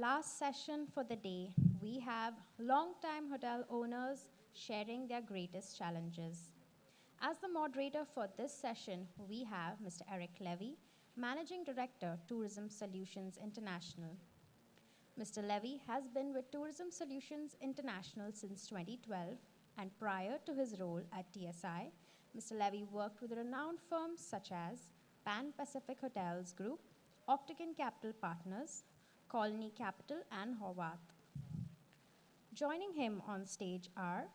last session for the day, we have long-time hotel owners sharing their greatest challenges. As the moderator for this session, we have Mr. Eric Levy, Managing Director, Tourism Solutions International. Mr. Levy has been with Tourism Solutions International since 2012, and prior to his role at TSI, Mr. Levy worked with renowned firms such as Pan Pacific Hotels Group, Octagon Capital Partners, Colony Capital, and Horvath. Joining him on stage are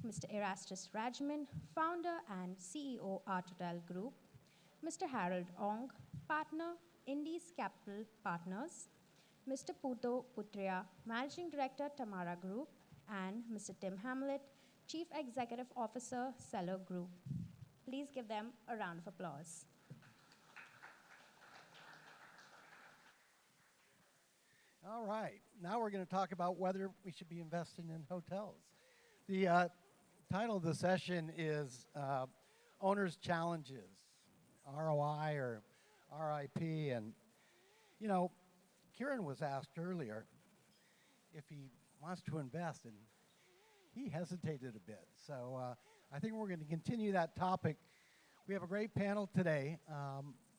Mr. Erastus Radjimin, founder and CEO, Artotel Group, Mr. Harold Ong, partner, Indies Capital Partners, Mr. Putihrai, Managing Director, Tamara Group, and Mr. Tim Hallett, Chief Executive Officer, Selo Group. Please give them a round of applause. All right, now we're going to talk about whether we should be investing in hotels. The title of the session is Owner's Challenges, ROI or RIP. And, you know, Kieran was asked earlier if he wants to invest, and he hesitated a bit. So I think we're going to continue that topic. We have a great panel today,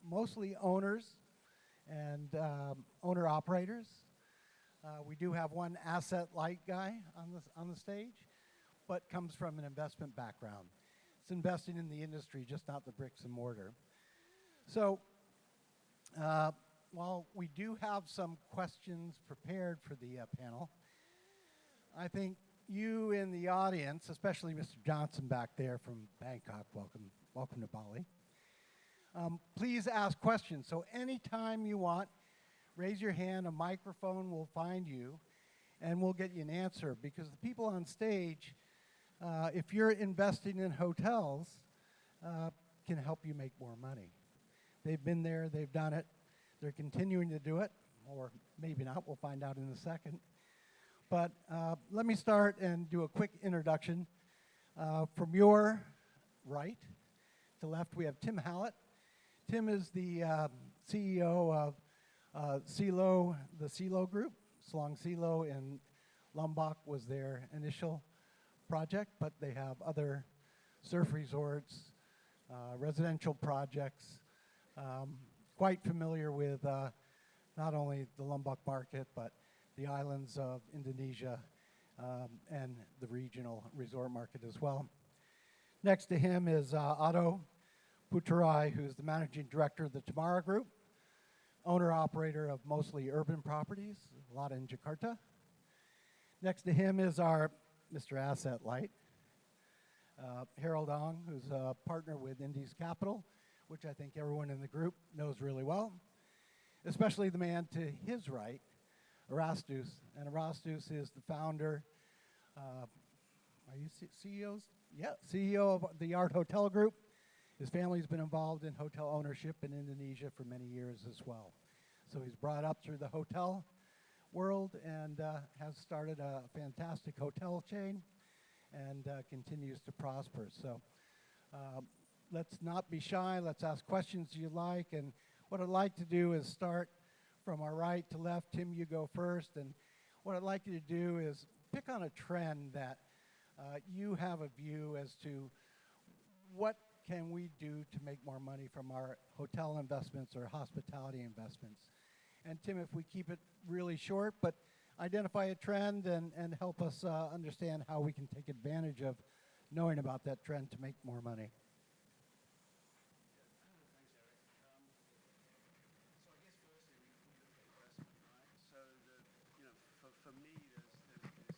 mostly owners and owner-operators. We do have one asset-light guy on the stage, but comes from an investment background. It's investing in the industry, just not the bricks and mortar. So while we do have some questions prepared for the panel, I think you in the audience, especially Mr. Johnson back there from Bangkok, welcome to Bali. Please ask questions. So anytime you want, raise your hand, a microphone will find you, and we'll get you an answer. Because the people on stage, if you're investing in hotels, can help you make more money. They've been there, they've done it, they're continuing to do it, or maybe not, we'll find out in a second. But let me start and do a quick introduction. From your right to left, we have Tim Hallett. Tim is the CEO of Selo, the Selo Group. Slong Selo in Lombok was their initial project, but they have other surf resorts, residential projects. Quite familiar with not only the Lombok market, but the islands of Indonesia and the regional resort market as well. Next to him is Otto Putihrai, who's the managing director of the Tamara Group, owner-operator of mostly urban properties, a lot in Jakarta. Next to him is our Mr. Asset Light, Harold Ong, who's a partner with Indies Capital, which I think everyone in the group knows really well, especially the man to his right, Erastus. And Erastus is the founder, are you CEOs? Yeah, CEO of the Artotel Group. His family's been involved in hotel ownership in Indonesia for many years as well. So he's brought up through the hotel world and has started a fantastic hotel chain and continues to prosper. So let's not be shy. Let's ask questions you like. And what I'd like to do is start from our right to left. Tim, you go first. And what I'd like you to do is pick on a trend that you have a view as to what can we do to make more money from our hotel investments or hospitality investments. And Tim, if we keep it really short, but identify a trend and help us understand how we can take advantage of knowing about that trend to make more money.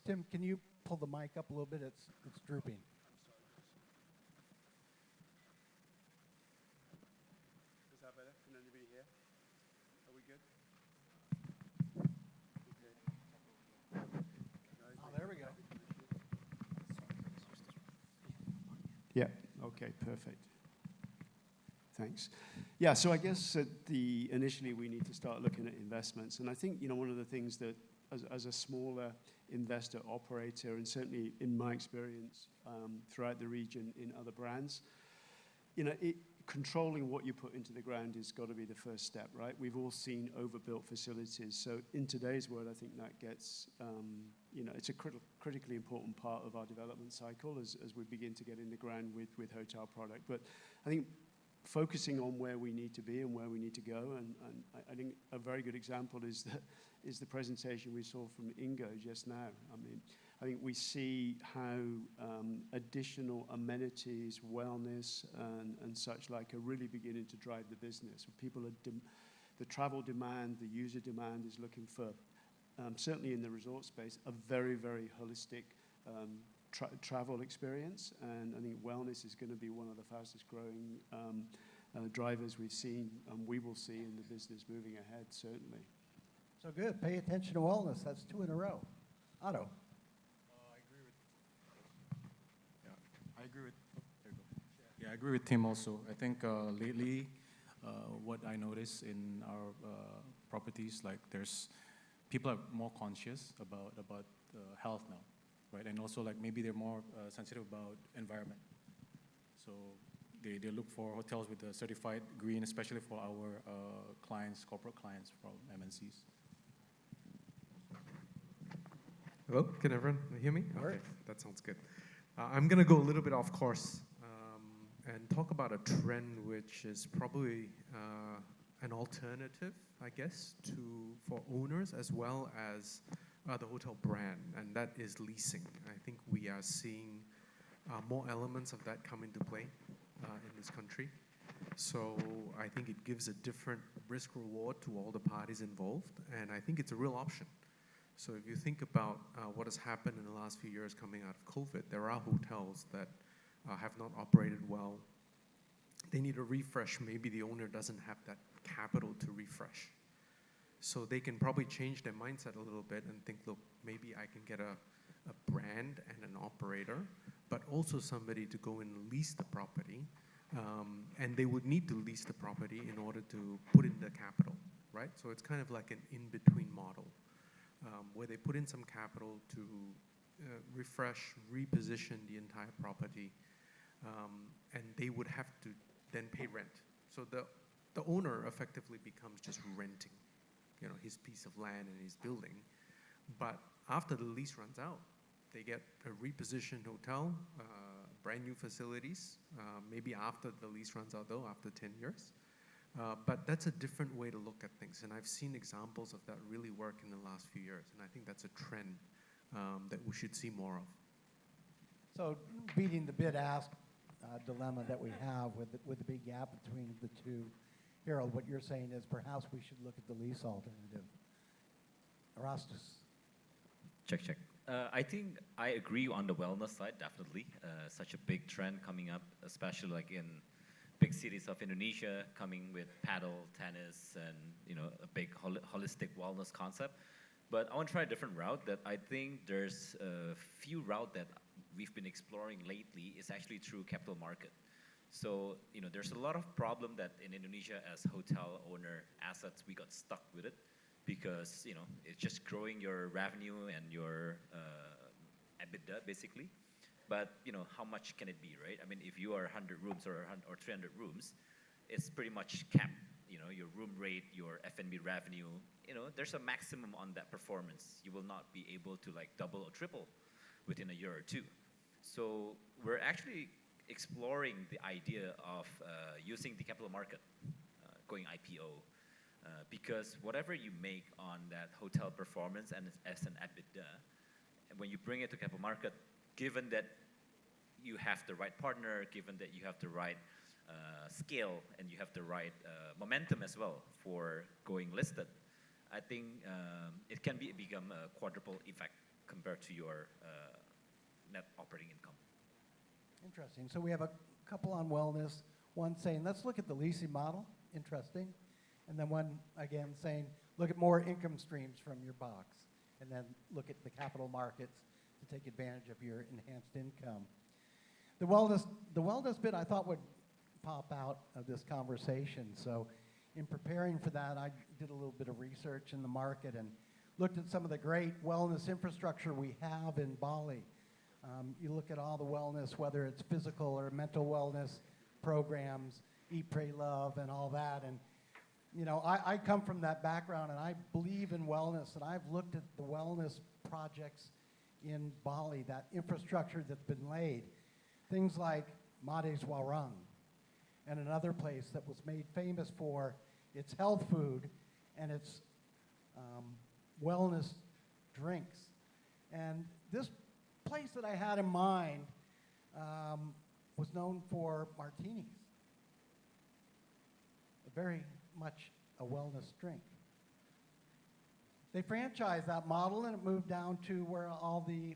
Tim, can you pull the mic up a little bit? It's drooping. Is that better? Can anybody hear? Are we good? Okay. Oh, there we go. Yeah, okay, perfect. Thanks. Yeah, so I guess initially we need to start looking at investments. And I think, one of the things that as a smaller investor operator, and certainly in my experience throughout the region in other brands, controlling what you put into the ground has got to be the first step, right? We've all seen overbuilt facilities. So in today's world, I think that gets, it's a critically important part of our development cycle as we begin to get in the ground with hotel product. But I think focusing on where we need to be and where we need to go, and I think a very good example is the presentation we saw from Ingo just now. I think we see how additional amenities, wellness, and such like are really beginning to drive the business. People are the travel demand, the user demand is looking for, certainly in the resort space, a very, very holistic travel experience. And I think wellness is going to be one of the fastest growing drivers we've seen and we will see in the business moving ahead, certainly. So good. Pay attention to wellness. That's 2 in a row. Otto. I agree with Tim also. I think lately, what I notice in our properties, like people are more conscious about health now, right? And also like maybe they're more sensitive about environment. So they look for hotels with a certified green, especially for our clients, corporate clients from MNCs. Hello, can everyone hear me? All right. Okay, that sounds good. I'm going to go a little bit off course and talk about a trend which is probably an alternative, I guess, for owners as well as the hotel brand, and that is leasing. I think we are seeing more elements of that come into play in this country. So I think it gives a different risk reward to all the parties involved, and I think it's a real option. So if you think about what has happened in the last few years coming out of COVID, there are hotels that have not operated well. They need a refresh. Maybe the owner doesn't have that capital to refresh. So they can probably change their mindset a little bit and think, look, maybe I can get a brand and an operator, but also somebody to go and lease the property. And they would need to lease the property in order to put in the capital, right? So it's kind of like an in-between model. Where they put in some capital to refresh, reposition the entire property, and they would have to then pay rent. So the owner effectively becomes just renting, his piece of land and his building. But after the lease runs out, they get a repositioned hotel, brand new facilities, maybe after the lease runs out though, after 10 years. But that's a different way to look at things, and I've seen examples of that really work in the last few years, and I think that's a trend that we should see more of. So beating the bid-ask dilemma that we have with the big gap between the two, Harold, what you're saying is perhaps we should look at the lease alternative. Erastus. Check. I think I agree on the wellness side, definitely. Such a big trend coming up, especially like in big cities of Indonesia, coming with paddle, tennis, and a big holistic wellness concept. But I want to try a different route. That I think there's a few routes that we've been exploring lately is actually through capital market. So there's a lot of problem that in Indonesia as hotel owner assets we got stuck with it because it's just growing your revenue and your EBITDA basically. But how much can it be, right? I mean, if you are 100 rooms or 300 rooms, it's pretty much capped. Your room rate, your F&B revenue. There's a maximum on that performance. You will not be able to like double or triple within a year or two. So we're actually exploring the idea of using the capital market, going IPO, because whatever you make on that hotel performance and as an EBITDA, when you bring it to capital market, given that you have the right partner, given that you have the right scale and you have the right momentum as well for going listed, I think it can become a quadruple effect compared to your net operating income. Interesting. So we have a couple on wellness, one saying, let's look at the leasing model, interesting, and then one, again, saying, look at more income streams from your box, and then look at the capital markets to take advantage of your enhanced income. The wellness bit I thought would pop out of this conversation. So in preparing for that, I did a little bit of research in the market and looked at some of the great wellness infrastructure we have in Bali. You look at all the wellness, whether it's physical or mental wellness programs, Eat, Pray, Love, and all that. And you know, I come from that background, and I believe in wellness, and I've looked at the wellness projects in Bali, that infrastructure that's been laid. Things like Mades Warung, and another place that was made famous for its health food and its wellness drinks. And this place that I had in mind was known for martinis. Very much a wellness drink. They franchised that model, and it moved down to where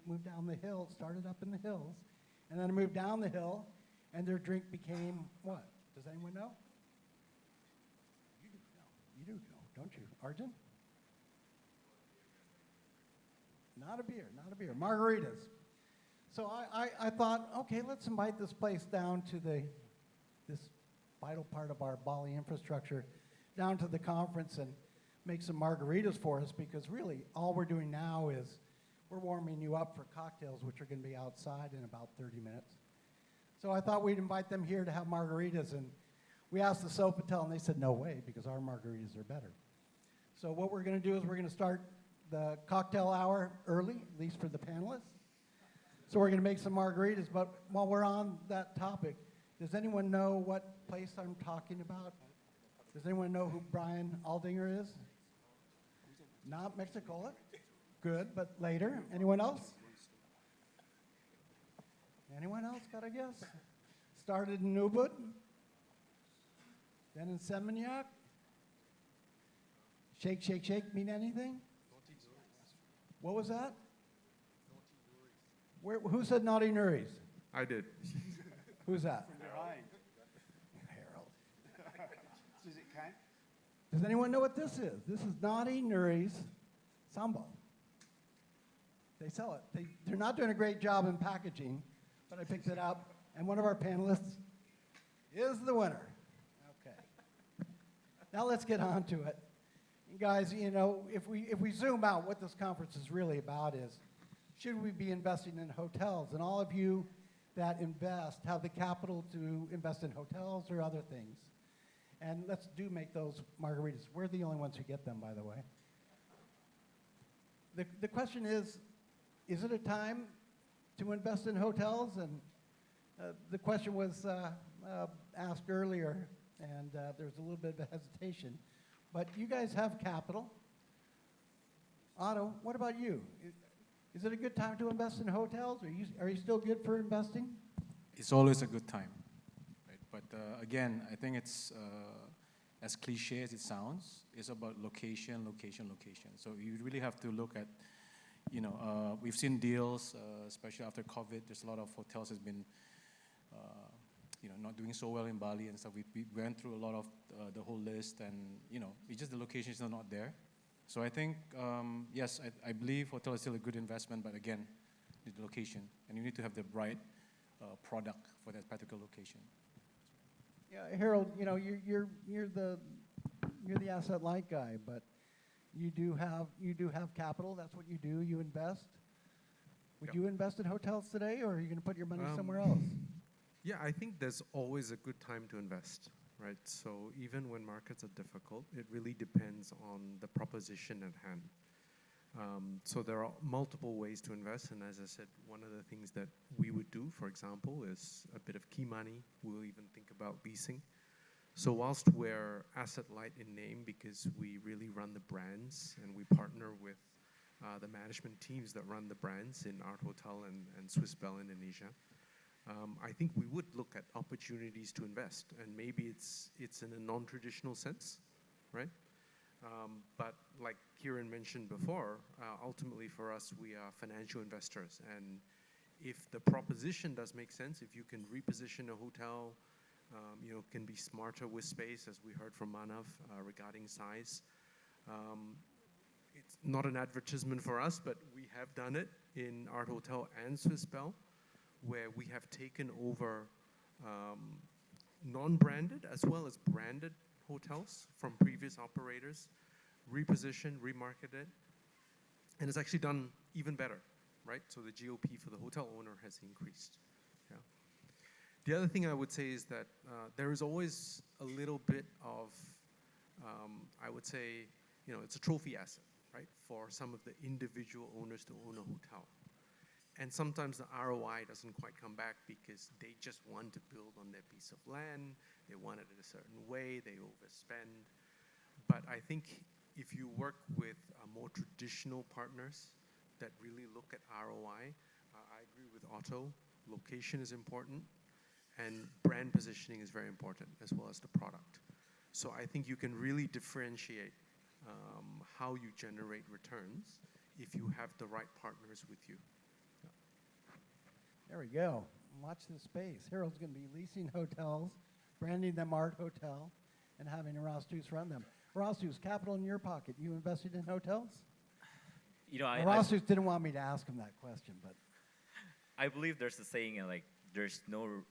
moved down the hill. It started up in the hills, and then it moved down the hill, and their drink became what? Does anyone know? You do know. You do know, don't you, Arjun? Not a beer, not a beer. Margaritas. So I thought, okay, let's invite this place down to this vital part of our Bali infrastructure, down to the conference and make some margaritas for us, because really all we're doing now is we're warming you up for cocktails, which are going to be outside in about 30 minutes. So I thought we'd invite them here to have margaritas, and we asked the Sofitel, and they said no way, because our margaritas are better. So what we're going to do is we're going to start the cocktail hour early, at least for the panelists. So we're going to make some margaritas, but while we're on that topic, does anyone know what place I'm talking about? Does anyone know who Brian Aldinger is? Not Mexicola. Good, but later. Anyone else? Anyone else got a guess? Started in Ubud, then in Seminyak. Shake, shake, shake mean anything? What was that? Who said Naughty Nuris? I did. Who's that? From behind. Harold. Does it count? Does anyone know what this is? This is Naughty Nuris Sambo. They sell it. They're not doing a great job in packaging, but I picked it up, and one of our panelists is the winner. Okay. Now let's get on to it. And guys, you know, if we zoom out, what this conference is really about is, should we be investing in hotels? And all of you that invest have the capital to invest in hotels or other things. And let's make those margaritas. We're the only ones who get them, by the way. The question is it a time to invest in hotels? And the question was asked earlier, and there's a little bit of hesitation. But you guys have capital. Otto, what about you? Is it a good time to invest in hotels? Are you still good for investing? It's always a good time, right? But again, I think it's as cliche as it sounds. It's about location, location, location. So you really have to look at, you know, we've seen deals, especially after COVID. There's a lot of hotels has been, you know, not doing so well in Bali and stuff. We went through a lot of the whole list, and you know, it's just the locations are not there. So I think, yes, I believe hotel is still a good investment, but again, the location, and you need to have the right product for that particular location. Yeah, Harold, you know, you're the asset light guy, but you do have capital. That's what you do. You invest. Would you invest in hotels today, or are you going to put your money somewhere else? Yeah, I think there's always a good time to invest, right? So even when markets are difficult, it really depends on the proposition at hand. So there are multiple ways to invest, and as I said, one of the things that we would do, for example, is a bit of key money. We'll even think about leasing. So whilst we're asset light in name because we really run the brands and we partner with the management teams that run the brands in Artotel and Swiss Bell Indonesia, I think we would look at opportunities to invest, and maybe it's in a non-traditional sense, right? But like Kieran mentioned before, ultimately for us, we are financial investors, and if the proposition does make sense, if you can reposition a hotel, you know, can be smarter with space, as we heard from Manav regarding size. It's not an advertisement for us, but we have done it in Artotel and Swiss Bell, where we have taken over non-branded as well as branded hotels from previous operators, repositioned, remarketed, and it's actually done even better, right? So the GOP for the hotel owner has increased. Yeah. The other thing I would say is that there is always a little bit of, I would say, it's a trophy asset, right, for some of the individual owners to own a hotel. And sometimes the ROI doesn't quite come back because they just want to build on their piece of land, they want it a certain way, they overspend. But I think if you work with more traditional partners that really look at ROI, I agree with Otto, location is important, and brand positioning is very important, as well as the product. So I think you can really differentiate how you generate returns if you have the right partners with you. There we go. Watch this space. Harold's going to be leasing hotels, branding them Art Hotel, and having Erastus run them. Erastus, capital in your pocket. You invested in hotels? Erastus didn't want me to ask him that question, but I believe there's a saying like there's no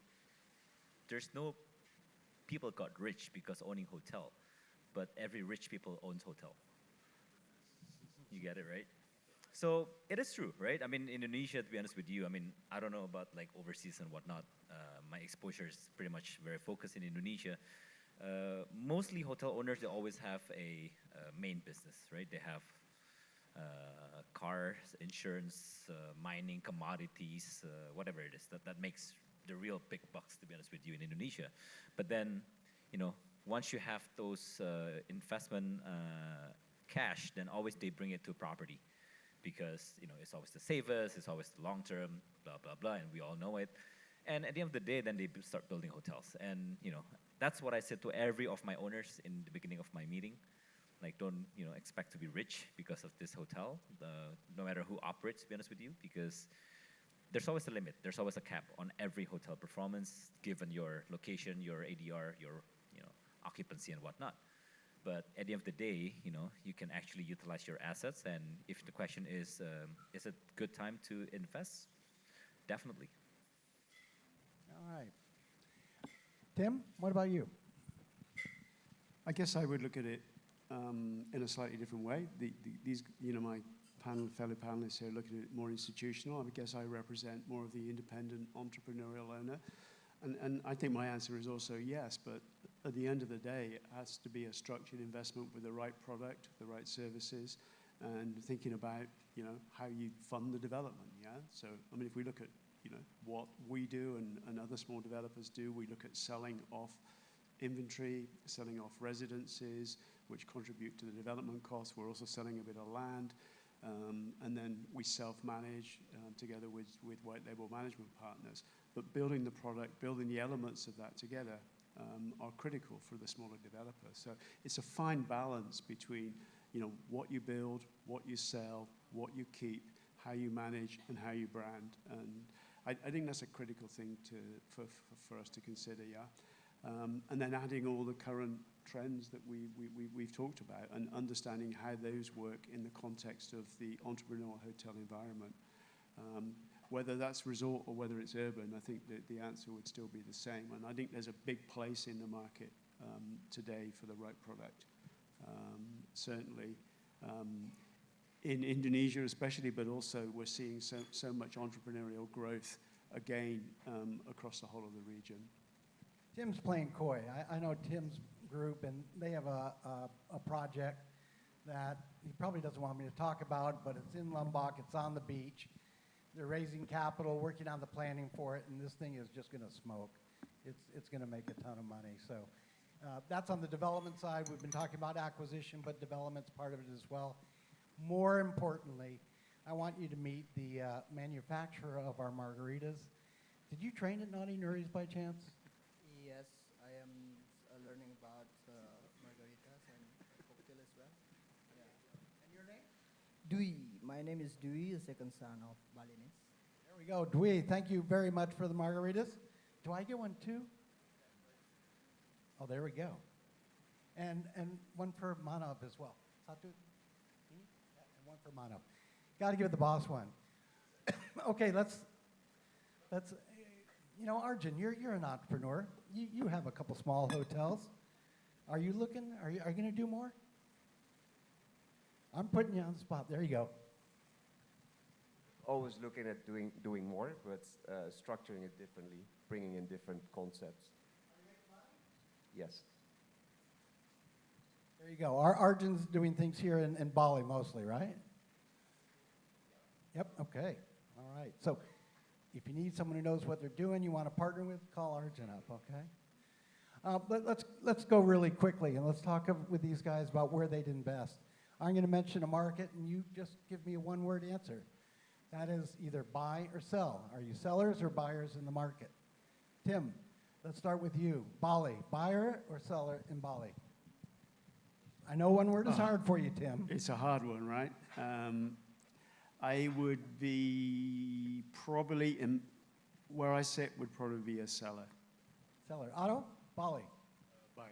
people got rich because owning hotel, but every rich people owns hotel. You get it, right? So it is true, right? I mean, Indonesia, to be honest with you, I mean, I don't know about like overseas and whatnot. My exposure is pretty much very focused in Indonesia. Mostly hotel owners, they always have a main business, right? They have cars, insurance, mining, commodities, whatever it is. That makes the real big bucks, to be honest with you, in Indonesia. But then, once you have those investment cash, then always they bring it to property. Because it's always the savers, it's always the long term, blah blah blah, and we all know it. And at the end of the day, then they start building hotels. And that's what I said to every of my owners in the beginning of my meeting. Like, don't expect to be rich because of this hotel. No matter who operates, to be honest with you, because there's always a limit. There's always a cap on every hotel performance, given your location, your ADR, your occupancy and whatnot. But at the end of the day, you can actually utilize your assets. And if the question is it a good time to invest? Definitely. all right. Tim, what about you? I guess I would look at it in a slightly different way. These, my fellow panelists here look at it more institutional. I guess I represent more of the independent entrepreneurial owner. And I think my answer is also yes, but at the end of the day, it has to be a structured investment with the right product, the right services, and thinking about, how you fund the development, yeah? So, I mean, if we look at, what we do and other small developers do, we look at selling off inventory, selling off residences, which contribute to the development costs. We're also selling a bit of land, and then we self-manage together with white label management partners. But building the product, building the elements of that together are critical for the smaller developers. So it's a fine balance between, what you build, what you sell, what you keep, how you manage, and how you brand. And I think that's a critical thing for us to consider, yeah. And then adding all the current trends that we've talked about and understanding how those work in the context of the entrepreneurial hotel environment. Whether that's resort or whether it's urban, I think that the answer would still be the same. And I think there's a big place in the market today for the right product. Certainly in Indonesia especially, but also we're seeing so much entrepreneurial growth again across the whole of the region. Tim's playing coy. I know Tim's group, and they have a project that he probably doesn't want me to talk about, but it's in Lombok, it's on the beach. They're raising capital, working on the planning for it, and this thing is just going to smoke. It's going to make a ton of money. So that's on the development side. We've been talking about acquisition, but development's part of it as well. More importantly, I want you to meet the manufacturer of our margaritas. Did you train at Naughty Nuri's by chance? Yes, I am learning about margaritas and cocktail as well. Yeah. And your name? Dewey. My name is Dewey, the second son of Balinese. There we go. Dwi, thank you very much for the margaritas. Do I get one too? Oh, there we go. And one for Manav as well. Satu? And one for Manav. Got to give the boss one. Okay, let's. Arjun, you're an entrepreneur. You have a couple small hotels. Are you looking? Are you going to do more? I'm putting you on the spot. There you go. always looking at doing more, but structuring it differently, bringing in different concepts. Yes. There you go. Arjun's doing things here in Bali mostly, right? Yep, okay. All right. So if you need someone who knows what they're doing, you want to partner with, call Arjun up, okay? But let's go really quickly, and let's talk with these guys about where they'd invest. I'm going to mention a market, and you just give me a one-word answer. That is either buy or sell. Are you sellers or buyers in the market? Tim, let's start with you. Bali, buyer or seller in Bali? I know one word is hard for you, Tim. It's a hard one, right? I would be probably, where I sit would probably be a seller. Seller. Otto? Bali? Buy.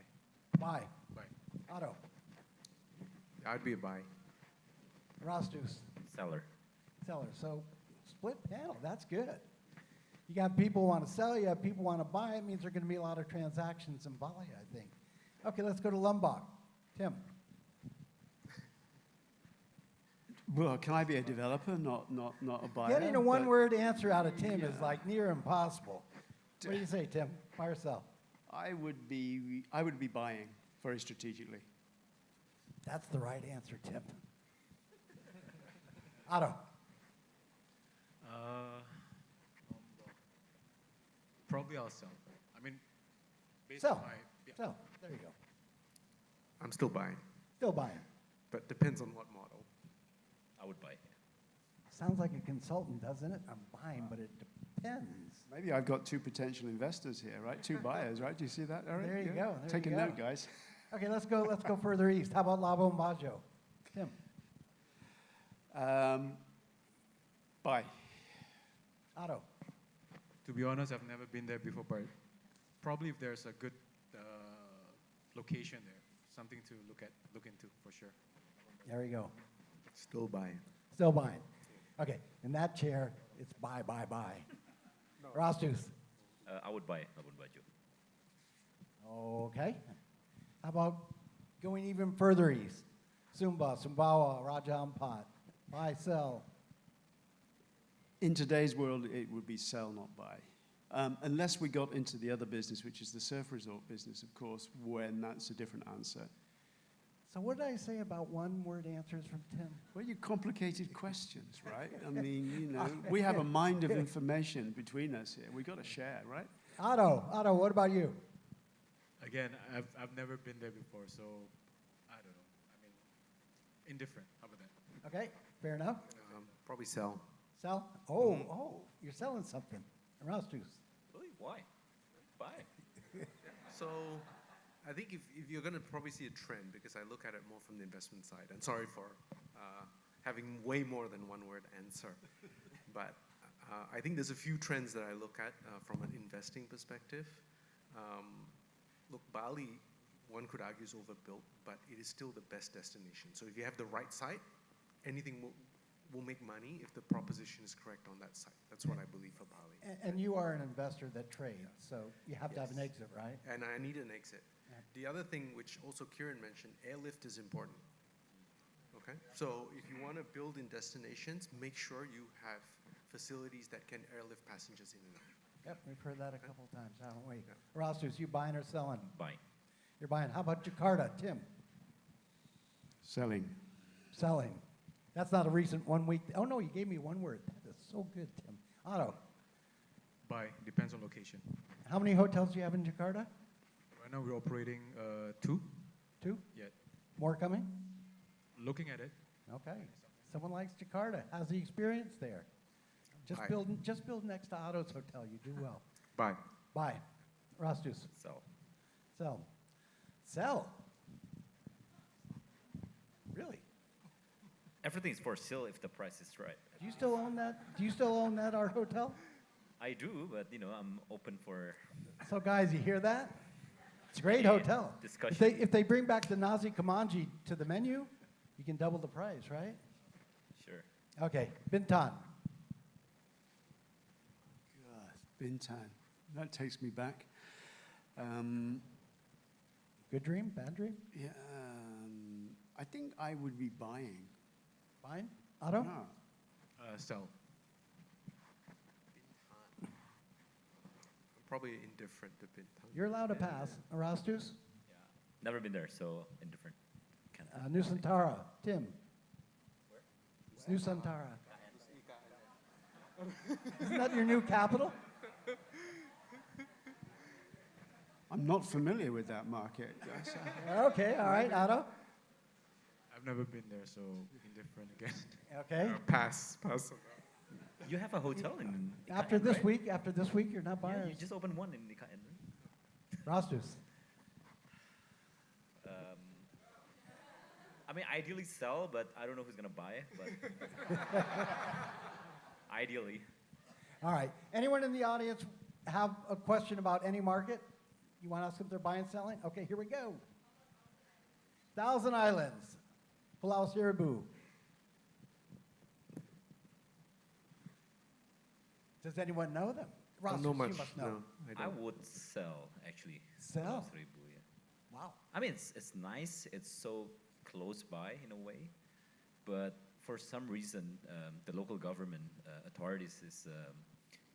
Buy. Buy. Otto? I'd be a buy. Erastus? Seller. Seller. So split panel. That's good. You got people who want to sell, you have people who want to buy. It means there are going to be a lot of transactions in Bali, I think. Okay, let's go to Lombok. Tim? Well, can I be a developer, not a buyer? Getting a one-word answer out of Tim is like near impossible. What do you say, Tim? Buy or sell? I would be buying very strategically. That's the right answer, Tim. Otto? Probably I'll sell. I mean, based Sell. on my... Yeah. Sell. There you go. I'm still buying, Still buying. but depends on what model. I would buy. Sounds like a consultant, doesn't it? I'm buying, but it depends. Maybe I've got two potential investors here, right? Two buyers, right? Do you see that, Eric? There you go. There Take you a go. note, guys. Okay, let's go further east. How about Labuan Bajo? Tim? Buy. Otto? To be honest, I've never been there before, but probably if there's a good location there, something to look into for sure. There you go. Still buying. Still buying. Okay, in that chair, it's buy. Erastus? I would buy. I would buy Joe. Okay. How about going even further east? Sumba, Sumbawa, Raja Ampat. Buy, sell. In today's world, it would be sell, not buy. Unless we got into the other business, which is the surf resort business, of course, when that's a different answer. So what did I say about one-word answers from Tim? Well, you complicated questions, right? I mean, you know, we have a mind of information between us here. We've got to share, right? Otto, what about you? Again, I've never been there before, so I don't know. I mean, indifferent. How about that? Okay, fair enough. Probably sell. Sell? Oh, you're selling something. Erastus. Really? Why? Buy. So I think if you're going to probably see a trend, because I look at it more from the investment side, and sorry for having way more than one word answer, but I think there's a few trends that I look at from an investing perspective. Look, Bali, one could argue is overbuilt, but it is still the best destination. So if you have the right site, anything will make money if the proposition is correct on that site. That's what I believe for Bali. And you are an investor that trades, so you have to have an exit, right? And I need an exit. Yeah. The other thing, which also Kieran mentioned, airlift is important. Okay? So if you want to build in destinations, make sure you have facilities that can airlift passengers in and out. Yep, we've heard that a couple of times, haven't we? Yeah. Erastus, you buying or selling? Buying. You're buying. How about Jakarta, Tim? Selling. Selling. That's not a recent 1 week. Oh, no, you gave me one word. That is so good, Tim. Otto, Buy. Depends on location. how many hotels do you have in Jakarta? Right now we're operating 2. 2? Yet. More coming? Looking at it. Okay. Someone likes Jakarta. How's the experience there? Just build next to Otto's hotel. You do well. Buy. Buy. Erastus. Sell. Sell. Sell. Really? Everything's for sale if the price is right. Do you still own that? Do you still own that art hotel? I do, but I'm open for So guys, you hear that? It's a great Yeah, hotel. discussion. If they bring back the Nasi Kamanji to the menu, you can double the price, right? sure. Okay, Bintan. God, Bintan. That takes me back. Good dream, bad dream? Yeah, I think I would be buying. Fine. Otto? No. Sell. probably indifferent a bit. You're allowed to pass. Erastus? Never been there, so indifferent. Can't. Nusantara. Tim? Nusantara. Isn't that your new capital? I'm not familiar with that market. Okay, all right. Otto? I've never been there, so indifferent again. Okay. Pass. You have a hotel in After Ikaian, this right? week, you're not Yeah, buying. you just opened one in Ikaian. Rastus. I mean, ideally sell, but I don't know who's gonna buy it. But ideally, All right. Anyone in the audience have a question about any market? You want to ask if they're buying, selling? Okay, here we go. Thousand Islands, Pulau Seribu. Does anyone know them? Rastus, Not much. you must know. No, I I don't. would sell actually. Sell? Pulau Seribu, yeah. Wow. I mean, it's nice. It's so close by in a way, but for some reason, the local government authorities is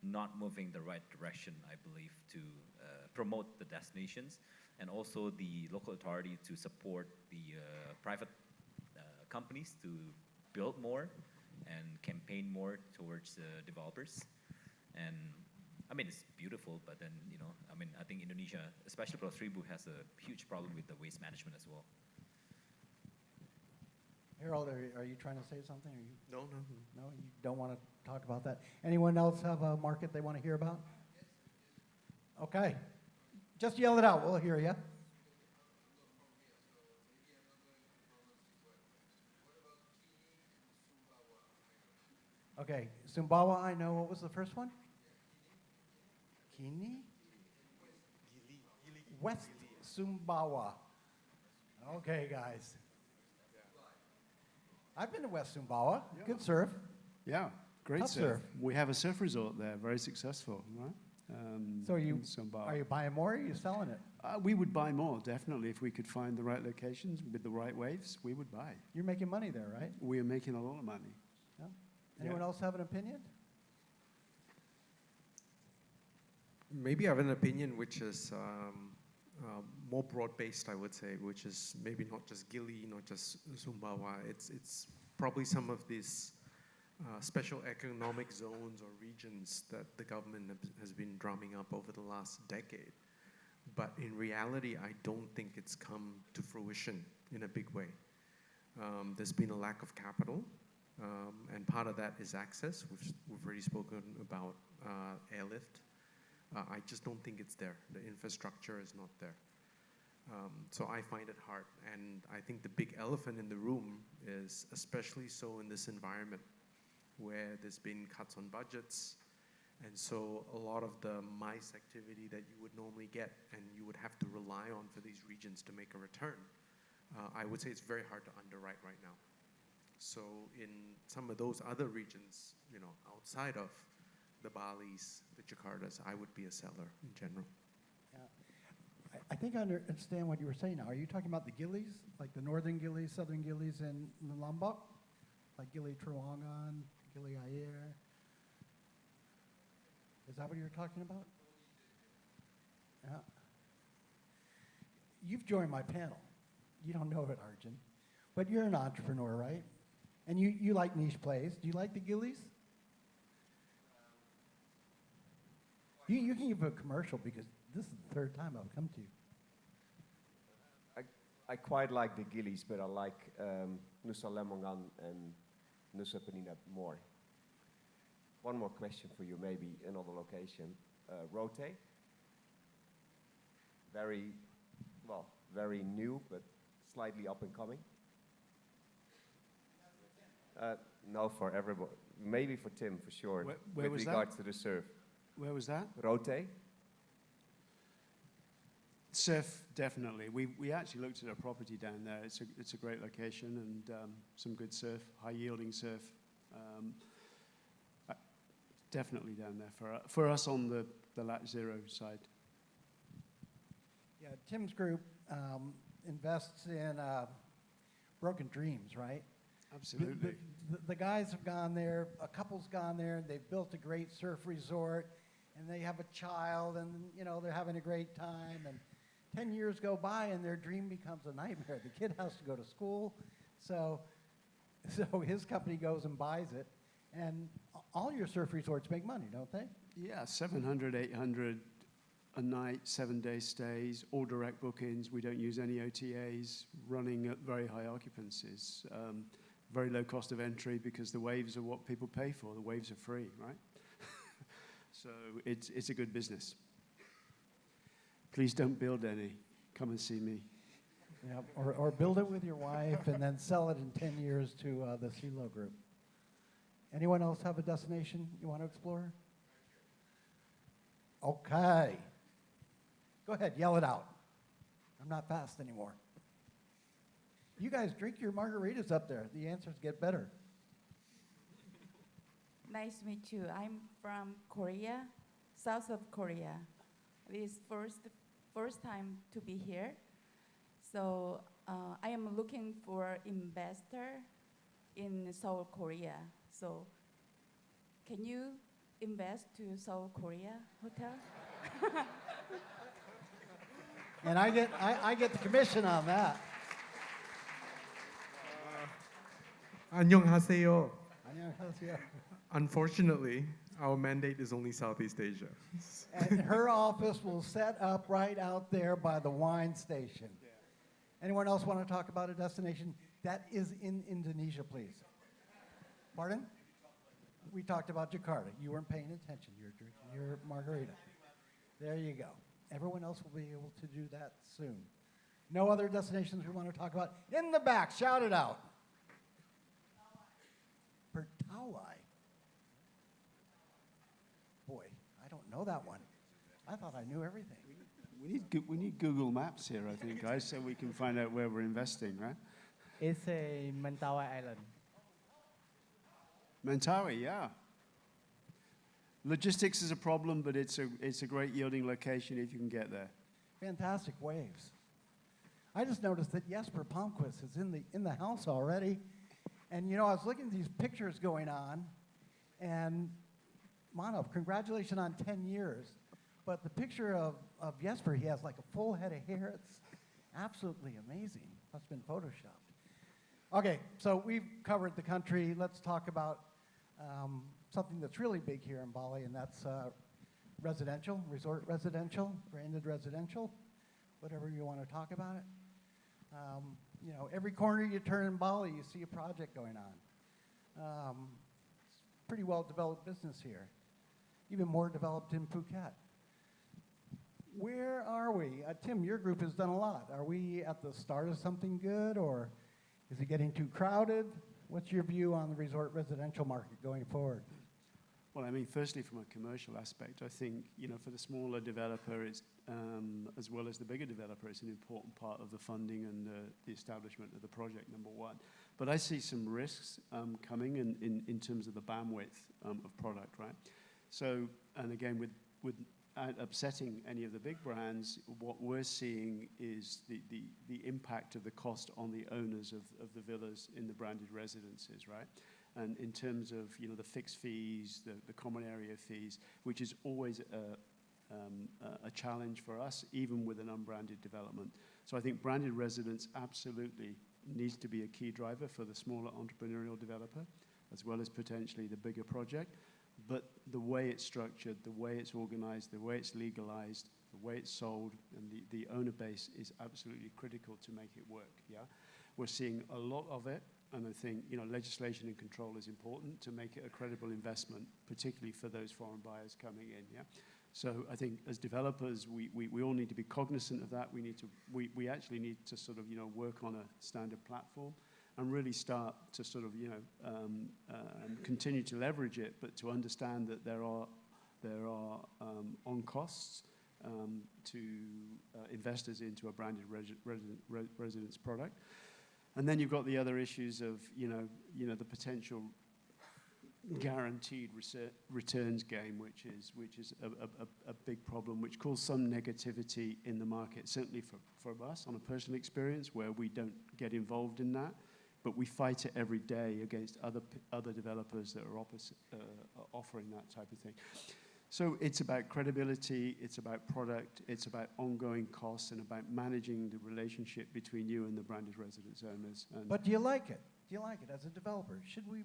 not moving the right direction, I believe, to promote the destinations, and also the local authority to support the private companies to build more and campaign more towards developers. And I mean, it's beautiful, but then, I mean, I think Indonesia, especially Pulau Seribu, has a huge problem with the waste management as well. Harold, are you trying to say something? Are you, No. no, you don't want to talk about that. Anyone else have a market they want to hear about? Okay. Just yell it out. We'll hear you. Okay. Sumbawa, I know. What was the first one? Kini? West Sumbawa. Okay, guys. I've been to West Sumbawa. Yeah. Good surf. Yeah, great Tough surf. surf. We have a surf resort there, very successful, right? So in Sumbawa. are you buying more or are you selling it? We would buy more, definitely, if we could find the right locations with the right waves. We would buy. You're making money there, right? We are making a lot of money. Yeah. Anyone else have an opinion? Maybe I have an opinion which is more broad-based, I would say, which is maybe not just Gili, not just Sumbawa. It's probably some of these special economic zones or regions that the government has been drumming up over the last decade. But in reality, I don't think it's come to fruition in a big way. There's been a lack of capital, and part of that is access. We've already spoken about airlift. I just don't think it's there. The infrastructure is not there. So I find it hard. And I think the big elephant in the room is especially so in this environment where there's been cuts on budgets. And so a lot of the MICE activity that you would normally get and you would have to rely on for these regions to make a return, I would say it's very hard to underwrite right now. So in some of those other regions, outside of the Balis, the Jakartas, I would be a seller in general. Yeah. I think I understand what you were saying now. Are you talking about the Gillies, like the northern Gillies, southern Gillies in Lombok? Like Gili Trawangan, Gili Air? Is that what you were talking about? Yeah. You've joined my panel. You don't know it, Arjun. But you're an entrepreneur, right? And you like niche plays. Do you like the Gillies? You can give a commercial because this is the third time I've come to you. I quite like the Gillies, but I like Nusa Lembongan and Nusa Penida more. One more question for you, maybe another location. Rote. Very new, but slightly up and coming. No, for everybody. Maybe for Tim, for sure. Where was with that? regards to the surf. Where was that? Rote. Surf, definitely. We actually looked at a property down there. It's a great location and some good surf, high-yielding surf. Definitely down there for us on the Lat Zero side. Yeah, Tim's group invests in Broken Dreams, right? Absolutely. The guys have gone there, a couple's gone there, they've built a great surf resort, and they have a child, and they're having a great time, and 10 years go by and their dream becomes a nightmare. The kid has to go to school, so his company goes and buys it, and all your surf resorts make money, don't they? Yeah, 700, 800 a night, 7-day stays, all direct bookings. We don't use any OTAs, running at very high occupancies. Very low cost of entry because the waves are what people pay for. The waves are free, right? So it's a good business. Please don't build any. Come and see me. Yeah, or build it with your wife and then sell it in 10 years to the Selo group. Anyone else have a destination you want to explore? Okay. Go ahead, yell it out. I'm not fast anymore. You guys drink your margaritas up there. The answers get better. Nice to meet you. I'm from Korea, south of Korea. This is first time to be here. So I am looking for investor in Seoul, Korea. So can you invest to Seoul, Korea hotel? And I get the commission on that. 안녕하세요. Unfortunately, our mandate is only Southeast Asia. And her office will set up right out there by the wine station. Anyone else want to talk about a destination that is in Indonesia, please? Pardon? We talked about Jakarta. You weren't paying attention. You're drinking your margarita. There you go. Everyone else will be able to do that soon. No other destinations we want to talk about? In the back, shout it out. Putihrai. Boy, I don't know that one. I thought I knew everything. We need Google Maps here, I think, guys, so we can find out where we're investing, right? It's a Mentawai Island. Mentawai, yeah. Logistics is a problem, but it's a great yielding location if you can get there. Fantastic waves. I just noticed that Jesper Palmquist is in the house already. And I was looking at these pictures going on, and Manav, congratulations on 10 years. But the picture of Jesper, he has like a full head of hair. It's absolutely amazing. That's been photoshopped. Okay, so we've covered the country. Let's talk about something that's really big here in Bali, and that's residential, resort residential, branded residential, whatever you want to talk about it. Every corner you turn in Bali, you see a project going on. It's pretty well-developed business here, even more developed in Phuket. Where are we? Tim, your group has done a lot. Are we at the start of something good, or is it getting too crowded? What's your view on the resort residential market going forward? Well, I mean, firstly, from a commercial aspect, I think, for the smaller developer, it's, as well as the bigger developer, it's an important part of the funding and the establishment of the project, number one. But I see some risks coming in terms of the bandwidth of product, right? So, and again, without upsetting any of the big brands, what we're seeing is the impact of the cost on the owners of the villas in the branded residences, right? And in terms of the fixed fees, the common area fees, which is always a challenge for us, even with an unbranded development. So I think branded residence absolutely needs to be a key driver for the smaller entrepreneurial developer, as well as potentially the bigger project. But the way it's structured, the way it's organized, the way it's legalized, the way it's sold, and the owner base is absolutely critical to make it work, yeah? We're seeing a lot of it. And I think, legislation and control is important to make it a credible investment, particularly for those foreign buyers coming in, yeah? So I think as developers, we all need to be cognizant of that. We actually need to sort of, work on a standard platform and really start to sort of, continue to leverage it, but to understand that there are on costs to investors into a branded residence product. And then you've got the other issues of, the potential guaranteed returns game, which is a big problem, which caused some negativity in the market, certainly for us on a personal experience where we don't get involved in that, but we fight it every day against other developers that are offering that type of thing. So it's about credibility, it's about product, it's about ongoing costs, and about managing the relationship between you and the branded residence owners. And But do you like it? Do you like it as a developer? Should we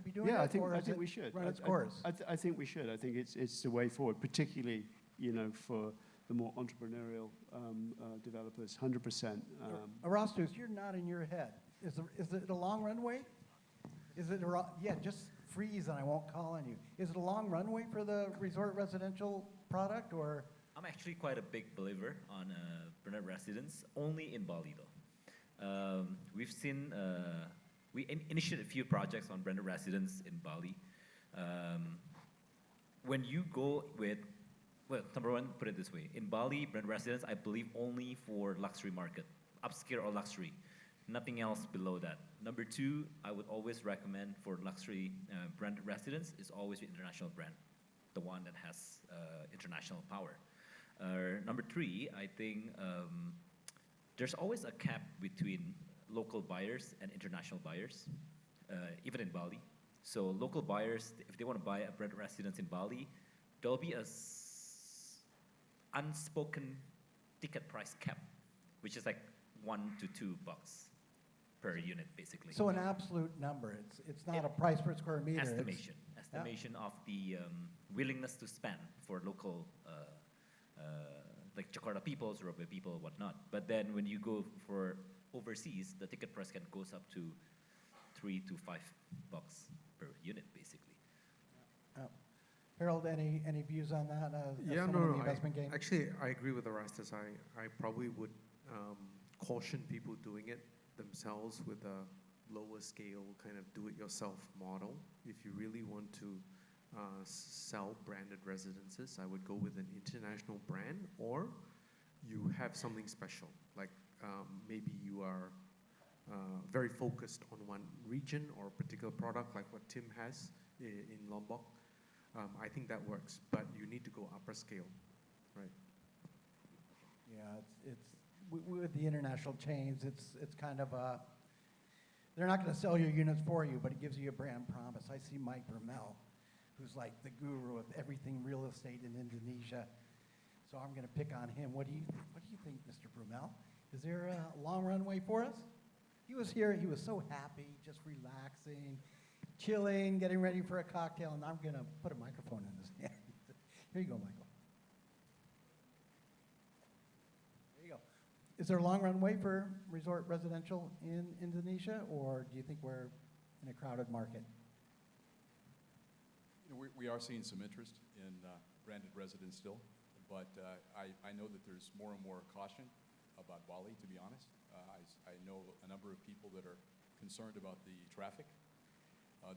be doing yeah, it? I think, or I is think it we should. run its course? I think we should. I think it's the way forward, particularly, you know, for the more entrepreneurial developers, 100%. Erastus, you're nodding your head. Is it a long runway? Is it yeah, just freeze and I won't call on you. Is it a long runway for the resort residential product, or? I'm actually quite a big believer on branded residence, only in Bali though. We've seen, we initiated a few projects on branded residence in Bali. When you go with, well, number one, put it this way. In Bali, branded residence, I believe only for luxury market, upscale or luxury. Nothing else below that. Number two, I would always recommend for luxury branded residence is always the international brand, the one that has international power. Number three, I think there's always a cap between local buyers and international buyers, even in Bali. So local buyers, if they want to buy a branded residence in Bali, there'll be a unspoken ticket price cap, which is like $1 to $2 per unit, basically. So an absolute number. It's not a price per square meter. Estimation of the willingness to spend for local, like Jakarta people, Surabaya people, whatnot. But then when you go for overseas, the ticket price can goes up to $3 to $5 per unit, basically. Harold, any views on that? Yeah, no. Investment game? Actually, I agree with Erastus. I probably would caution people doing it themselves with a lower scale kind of do-it-yourself model. If you really want to sell branded residences, I would go with an international brand, or you have something special, like maybe you are very focused on one region or a particular product, like what Tim has in Lombok. I think that works, but you need to go upper scale, right? Yeah, it's with the international chains, it's kind of a, they're not going to sell your units for you, but it gives you a brand promise. I see Mike Brummel, who's like the guru of everything real estate in Indonesia. So I'm going to pick on him. What do you think, Mr. Brummel? Is there a long runway for us? He was here, he was so happy, just relaxing, chilling, getting ready for a cocktail, and I'm going to put a microphone in his hand. Here you go, Michael. Is there a long runway for resort residential in Indonesia, or do you think we're in a crowded market? You know, we are seeing some interest in branded residence still, but I know that there's more and more caution about Bali, to be honest. I know a number of people that are concerned about the traffic.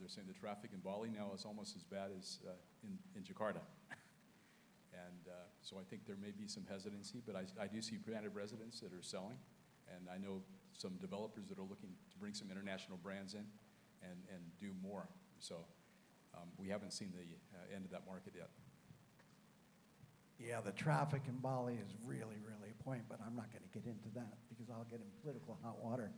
They're saying the traffic in Bali now is almost as bad as in Jakarta. And so I think there may be some hesitancy, but I do see branded residents that are selling, and I know some developers that are looking to bring some international brands in and do more. So we haven't seen the end of that market yet. Yeah, the traffic in Bali is really, really a point, but I'm not going to get into that because I'll get in political hot water.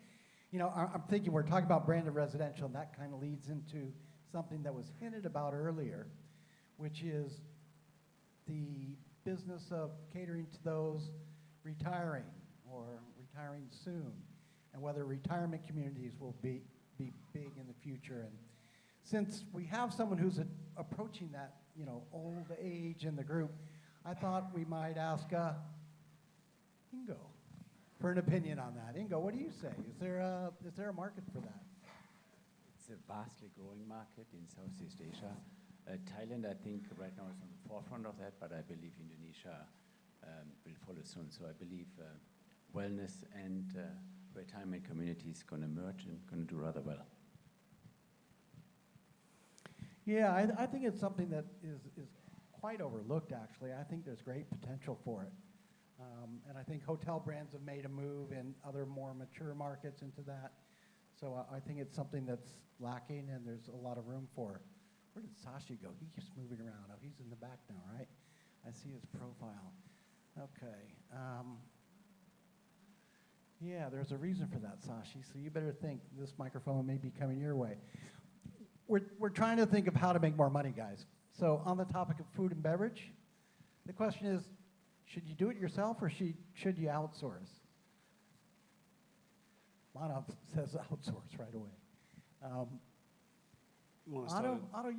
You know, I'm thinking we're talking about branded residential, and that kind of leads into something that was hinted about earlier, which is the business of catering to those retiring or retiring soon, and whether retirement communities will be big in the future. And since we have someone who's approaching that, you know, old age in the group, I thought we might ask Ingo for an opinion on that. Ingo, what do you say? Is there a market for that? It's a vastly growing market in Southeast Asia. Thailand, I think, right now is on the forefront of that, but I believe Indonesia will follow soon. So I believe wellness and retirement communities going to merge and going to do rather well. Yeah, I think it's something that is quite overlooked, actually. I think there's great potential for it. And I think hotel brands have made a move in other more mature markets into that. So I think it's something that's lacking, and there's a lot of room for it. Where did Sashi go? He keeps moving around. Oh, he's in the back now, right? I see his profile. Okay. Yeah, there's a reason for that, Sashi, so you better think this microphone may be coming your way. We're trying to think of how to make more money, guys. So on the topic of food and beverage, the question is, should you do it yourself or should you outsource? Manav says outsource right away. Otto,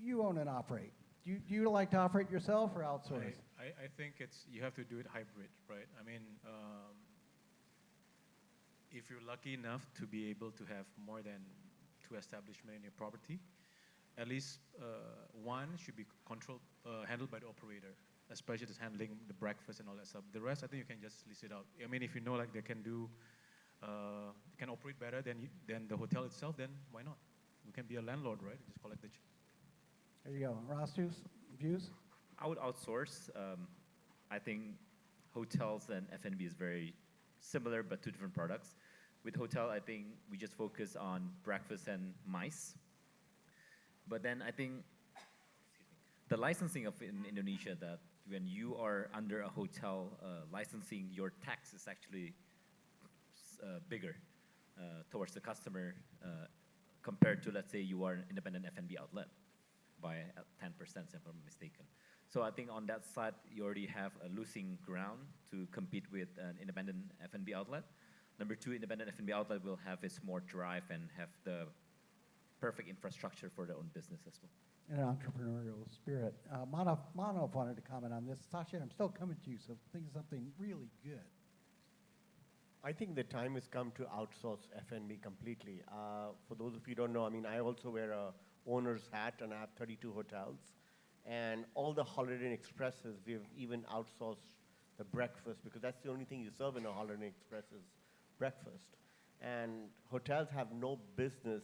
you own and operate. Do you like to operate yourself or outsource? I think you have to do it hybrid, right? I mean, if you're lucky enough to be able to have more than 2 establishments in your property, at least one should be handled by the operator, especially just handling the breakfast and all that stuff. The rest, I think you can just lease it out. I mean, if you know like they can operate better than the hotel itself, then why not? We can be a landlord, right? Just collect the check. There you go. Erastus, views? I would outsource. I think hotels and F&B is very similar, but 2 different products. With hotel, I think we just focus on breakfast and MICE. But then I think the licensing in Indonesia, that when you are under a hotel licensing, your tax is actually bigger towards the customer compared to, let's say, you are an independent F&B outlet by 10%, if I'm mistaken. So I think on that side, you already have a losing ground to compete with an independent F&B outlet. Number 2, independent F&B outlet will have its more drive and have the perfect infrastructure for their own business as well. And an entrepreneurial spirit. Manav wanted to comment on this. Sasha, I'm still coming to you, so think of something really good. I think the time has come to outsource F&B completely. For those of you who don't know, I mean, I also wear a owner's hat, and I have 32 hotels. And all the Holiday Inn Expresses, we've even outsourced the breakfast, because that's the only thing you serve in a Holiday Inn Express is breakfast. And hotels have no business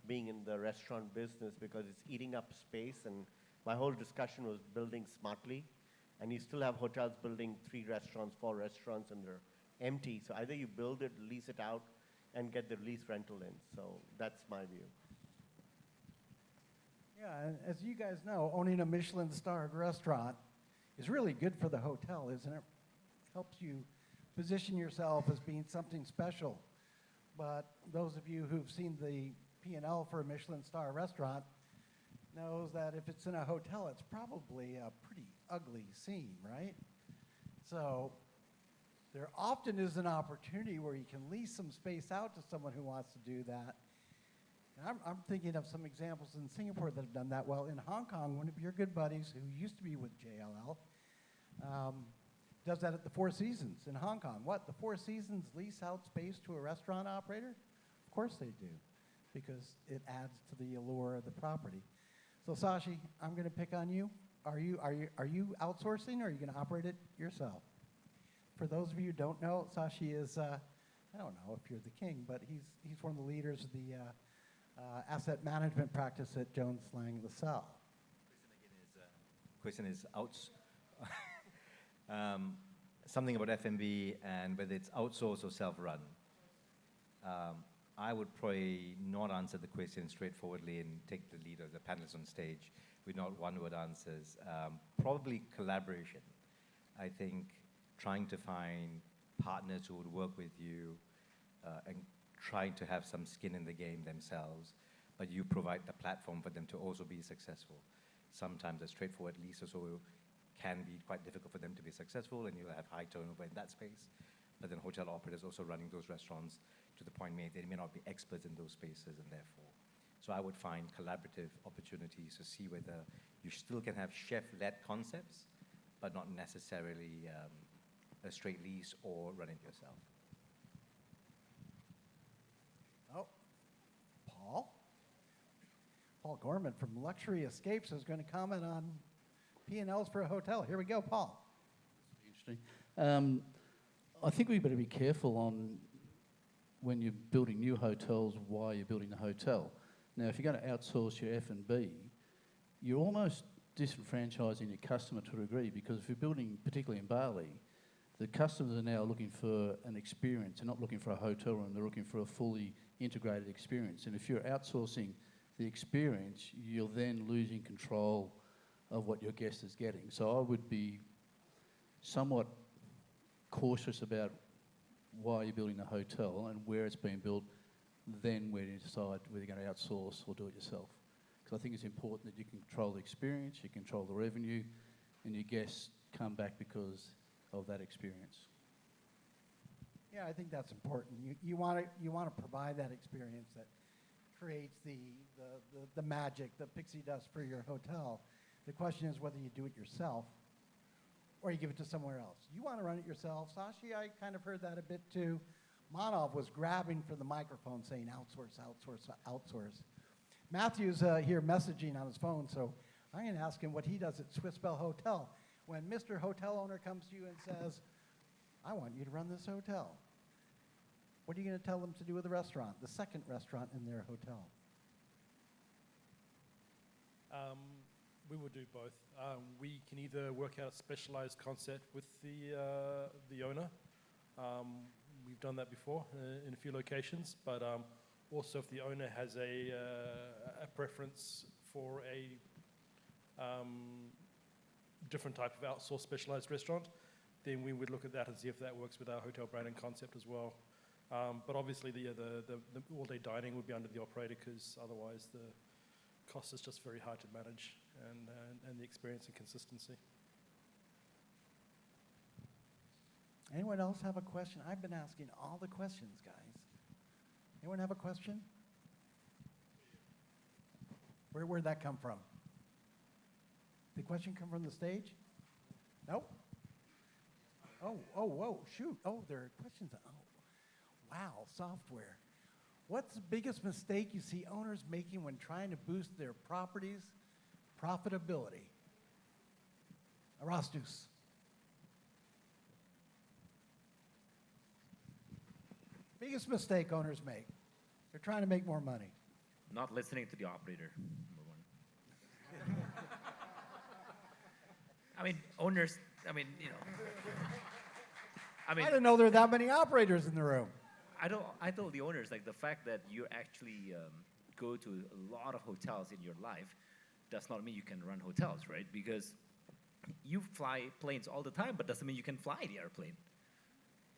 being in the restaurant business because it's eating up space. And my whole discussion was building smartly. And you still have hotels building 3 restaurants, 4 restaurants, and they're empty. So either you build it, lease it out, and get the lease rental in. So that's my view. Yeah, and as you guys know, owning a Michelin-starred restaurant is really good for the hotel, isn't it? Helps you position yourself as being something special. But those of you who've seen the P&L for a Michelin-star restaurant knows that if it's in a hotel, it's probably a pretty ugly scene, right? So there often is an opportunity where you can lease some space out to someone who wants to do that. And I'm thinking of some examples in Singapore that have done that well. In Hong Kong, one of your good buddies who used to be with JLL does that at the Four Seasons in Hong Kong. What, the Four Seasons lease out space to a restaurant operator? Of course they do, because it adds to the allure of the property. So Sashi, I'm going to pick on you. Are you outsourcing, or are you going to operate it yourself? For those of you who don't know, Sashi is, I don't know if you're the king, but he's one of the leaders of the asset management practice at Jones Lang LaSalle. Question is something about F&B and whether it's outsourced or self-run. I would probably not answer the question straightforwardly and take the lead of the panelists on stage with not one-word answers. Probably collaboration. I think trying to find partners who would work with you and trying to have some skin in the game themselves, but you provide the platform for them to also be successful. Sometimes a straightforward lease or so can be quite difficult for them to be successful, and you'll have high turnover in that space. But then hotel operators also running those restaurants to the point where they may not be experts in those spaces, and therefore. So I would find collaborative opportunities to see whether you still can have chef-led concepts, but not necessarily a straight lease or run it yourself. Oh, Paul Gorman from Luxury Escapes is going to comment on P&Ls for a hotel. Here we go, Paul. Interesting. I think we better be careful on when you're building new hotels, why you're building the hotel. Now, if you're going to outsource your F&B, you're almost disenfranchising your customer to a degree, because if you're building, particularly in Bali, the customers are now looking for an experience. They're not looking for a hotel room. They're looking for a fully integrated experience. And if you're outsourcing the experience, you're then losing control of what your guest is getting. So I would be somewhat cautious about why you're building the hotel and where it's being built, then where you decide whether you're going to outsource or do it yourself. So I think it's important that you control the experience, you control the revenue, and your guests come back because of that experience. Yeah, I think that's important. You want to provide that experience that creates the magic, the pixie dust for your hotel. The question is whether you do it yourself or you give it to somewhere else. You want to run it yourself. Sashi, I kind of heard that a bit too. Manov was grabbing for the microphone saying outsource, outsource, outsource. Matthew's here messaging on his phone, so I'm going to ask him what he does at Swiss Bell Hotel. When Mr. Hotel owner comes to you and says, I want you to run this hotel, what are you going to tell them to do with the restaurant, the second restaurant in their hotel? We will do both. We can either work out a specialized concept with the owner. We've done that before in a few locations, but also if the owner has a preference for a different type of outsourced specialized restaurant, then we would look at that and see if that works with our hotel brand and concept as well. But obviously the all-day dining would be under the operator because otherwise the cost is just very hard to manage and the experience and consistency. Anyone else have a question? I've been asking all the questions, guys. Anyone have a question? Where'd that come from? Did the question come from the stage? Nope. Oh, whoa, shoot. Oh, there are questions. Oh, wow, software. What's the biggest mistake you see owners making when trying to boost their property's profitability? Erastus. Biggest mistake owners make. They're trying to make more money. Not listening to the operator, number one. I mean, owners, I mean, you know. I didn't know there were that many operators in the room. I told the owners, like, the fact that you actually go to a lot of hotels in your life does not mean you can run hotels, right? Because you fly planes all the time, but doesn't mean you can fly the airplane.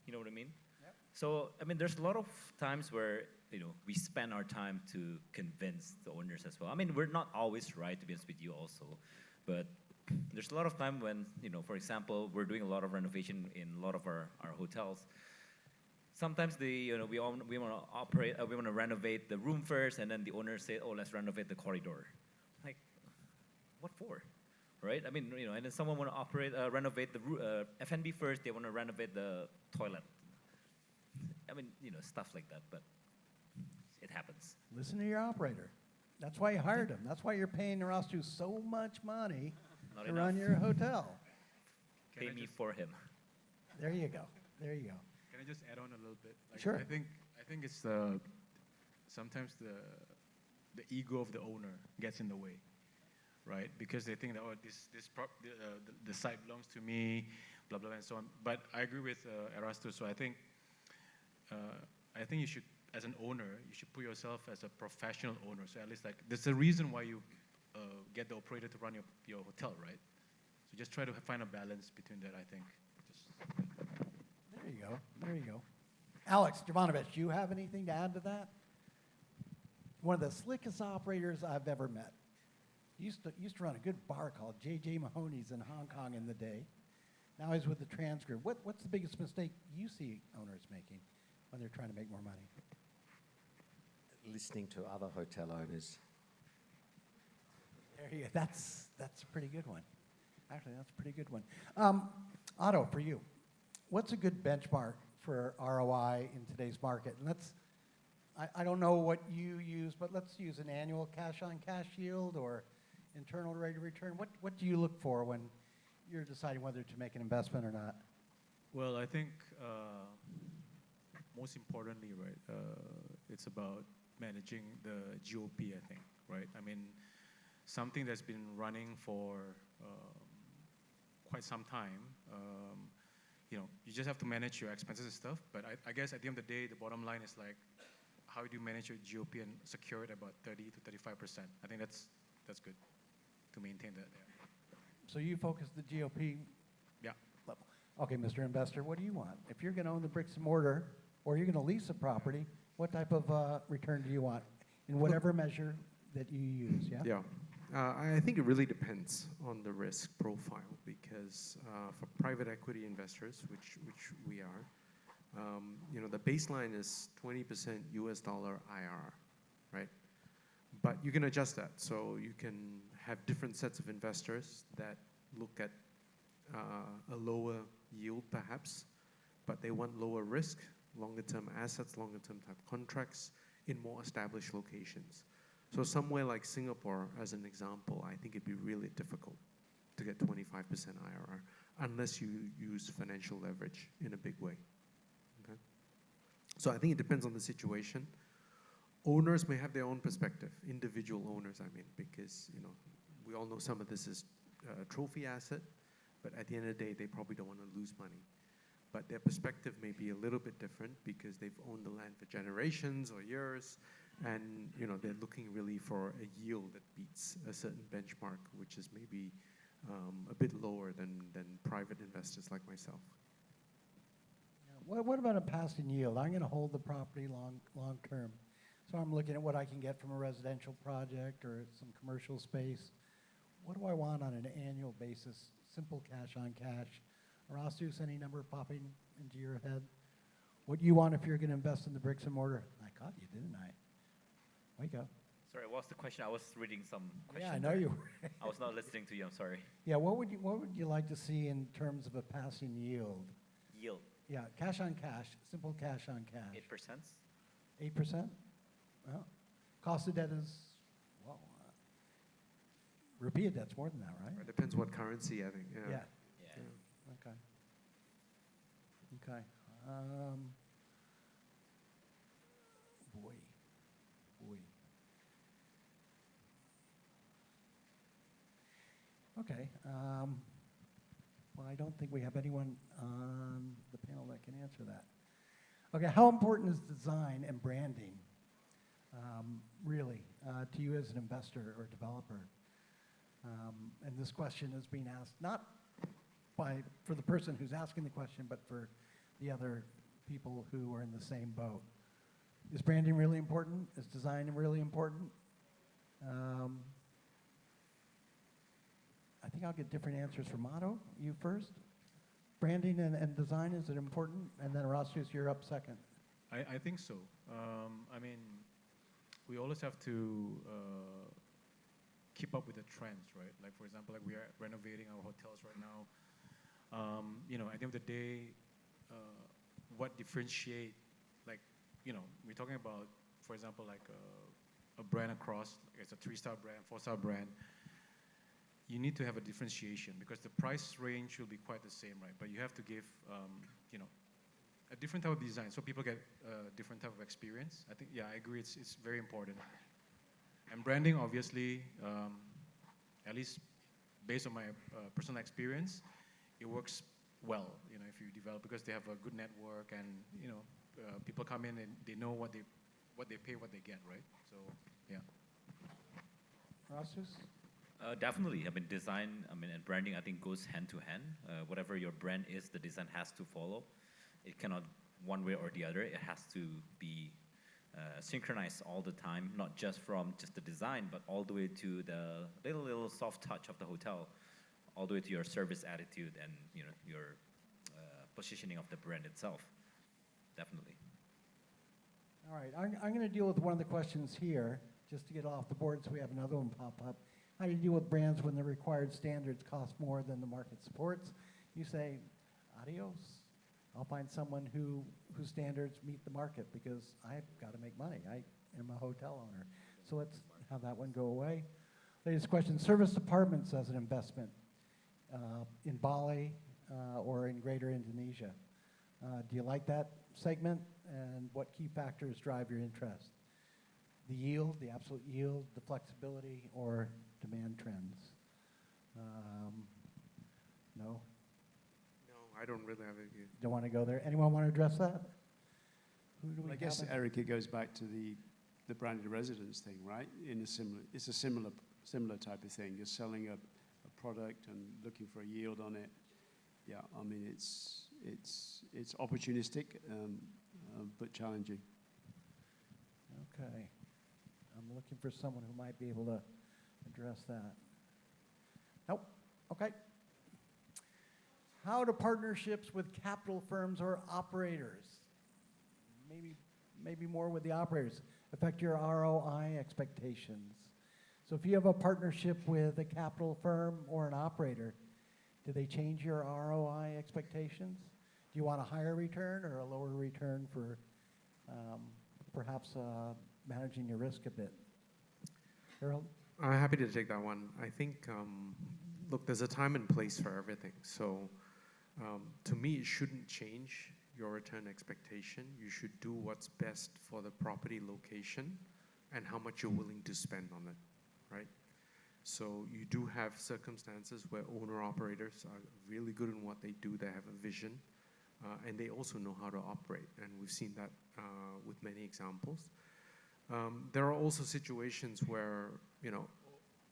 You know what I mean? Yep. So, I mean, there's a lot of times where, you know, we spend our time to convince the owners as well. I mean, we're not always right, to be honest with you also, but there's a lot of time when, you know, for example, we're doing a lot of renovation in a lot of our hotels. Sometimes we want to renovate the room first, and then the owner say, oh, let's renovate the corridor. Like, what for, right? I mean, you know, and then someone want to renovate the F&B first. They want to renovate the toilet. I mean, you know, stuff like that, but it happens. Listen to your operator. That's why you hired him. That's why you're paying Erastus so much money Not to enough. run your hotel. Pay me for him. There you go. There you go. Can I just add on a little bit? Like, Sure. I think it's sometimes the ego of the owner gets in the way, right? Because they think that, oh, the site belongs to me, blah blah and so on. But I agree with Erastus. So I think you should, as an owner, you should put yourself as a professional owner. So at least, like, there's a reason why you get the operator to run your hotel, right? So just try to find a balance between that, I think. There you go. There you go. Alex Jovanovic, do you have anything to add to that? One of the slickest operators I've ever met. Used to run a good bar called J.J. Mahoney's in Hong Kong in the day. Now he's with the Transgroup. What's the biggest mistake you see owners making when they're trying to make more money? Listening to other hotel owners. There you go. That's a pretty good one. Actually, that's a pretty good one. Otto, for you, what's a good benchmark for ROI in today's market? And I don't know what you use, but let's use an annual cash-on-cash yield or internal rate of return. What do you look for when you're deciding whether to make an investment or not? Well, I think most importantly, right, it's about managing the GOP, I think, right? I mean, something that's been running for quite some time, you know, you just have to manage your expenses and stuff. But I guess at the end of the day, the bottom line is like, how do you manage your GOP and secure it about 30 to 35%? I think that's good to maintain that. Yeah. So you focus the GOP Yeah. level. Okay, Mr. Investor, what do you want? If you're going to own the bricks and mortar or you're going to lease a property, what type of return do you want in whatever measure that you use, yeah? Yeah. I think it really depends on the risk profile because for private equity investors, which we are, the baseline is 20% US dollar IRR, right? But you can adjust that. So you can have different sets of investors that look at a lower yield perhaps, but they want lower risk, longer term assets, longer term type contracts in more established locations. So somewhere like Singapore, as an example, I think it'd be really difficult to get 25% IRR unless you use financial leverage in a big way. Okay? So I think it depends on the situation. Owners may have their own perspective, individual owners, I mean, because we all know some of this is a trophy asset, but at the end of the day, they probably don't want to lose money. But their perspective may be a little bit different because they've owned the land for generations or years, and they're looking really for a yield that beats a certain benchmark, which is maybe a bit lower than private investors like myself. Yeah. What about a passing yield? I'm going to hold the property long term. So I'm looking at what I can get from a residential project or some commercial space. What do I want on an annual basis? Simple cash on cash. Erastus, any number popping into your head? What you want if you're going to invest in the bricks and mortar? I caught you, didn't I? Wake up. Sorry, what's the question? I was reading some questions. Yeah, I know you were. I was not listening to you, I'm sorry. Yeah, what would you like to see in terms of a passing yield? Yield. Yeah, cash on cash, simple cash on cash. 8%? 8%? Well, cost of debt is, well, repeated debt's more than that, right? It depends what currency, I think. Yeah. Okay. Okay. Boy. Okay. Well, I don't think we have anyone on the panel that can answer that. Okay, how important is design and branding, really, to you as an investor or developer? And this question is being asked not for the person who's asking the question, but for the other people who are in the same boat. Is branding really important? Is design really important? I think I'll get different answers from Otto. You first. Branding and design, is it important? And then Erastus, you're up second. I think so. I mean, we always have to keep up with the trends, right? Like, for example, like we are renovating our hotels right now. At the end of the day, what differentiate, like, we're talking about, for example, like a brand across, it's a 3-star brand, 4-star brand. You need to have a differentiation because the price range will be quite the same, right? But you have to give, a different type of design so people get a different type of experience. I think, yeah, I agree, it's very important. And branding, obviously, at least based on my personal experience, it works well, if you develop, because they have a good network and, people come in and they know what they pay, what they get, right? So, yeah. Erastus? Definitely. I mean, design, and branding, I think goes hand to hand. Whatever your brand is, the design has to follow. It cannot one way or the other. It has to be synchronized all the time, not just from just the design, but all the way to the little soft touch of the hotel, all the way to your service attitude and your positioning of the brand itself. Definitely. All right, I'm going to deal with one of the questions here, just to get off the board so we have another one pop up. How do you deal with brands when the required standards cost more than the market supports? You say, adios. I'll find someone whose standards meet the market because I've got to make money. I am a hotel owner. So let's have that one go away. Latest question, service departments as an investment in Bali or in greater Indonesia. Do you like that segment? And what key factors drive your interest? The yield, the absolute yield, the flexibility, or demand trends? No? No, I don't really have a view. Don't want to go there. Anyone want to address that? Who do we I guess, have? Eric, it goes back to the branded residence thing, right? It's a similar type of thing. You're selling a product and looking for a yield on it. Yeah, I mean, it's opportunistic, but challenging. Okay. I'm looking for someone who might be able to address that. Nope. Okay. How do partnerships with capital firms or operators, maybe more with the operators, affect your ROI expectations? So if you have a partnership with a capital firm or an operator, do they change your ROI expectations? Do you want a higher return or a lower return for perhaps managing your risk a bit? Harold? I'm happy to take that one. I think, look, there's a time and place for everything. So to me, it shouldn't change your return expectation. You should do what's best for the property location and how much you're willing to spend on it, right? So you do have circumstances where owner-operators are really good in what they do. They have a vision, and they also know how to operate. And we've seen that with many examples. There are also situations where,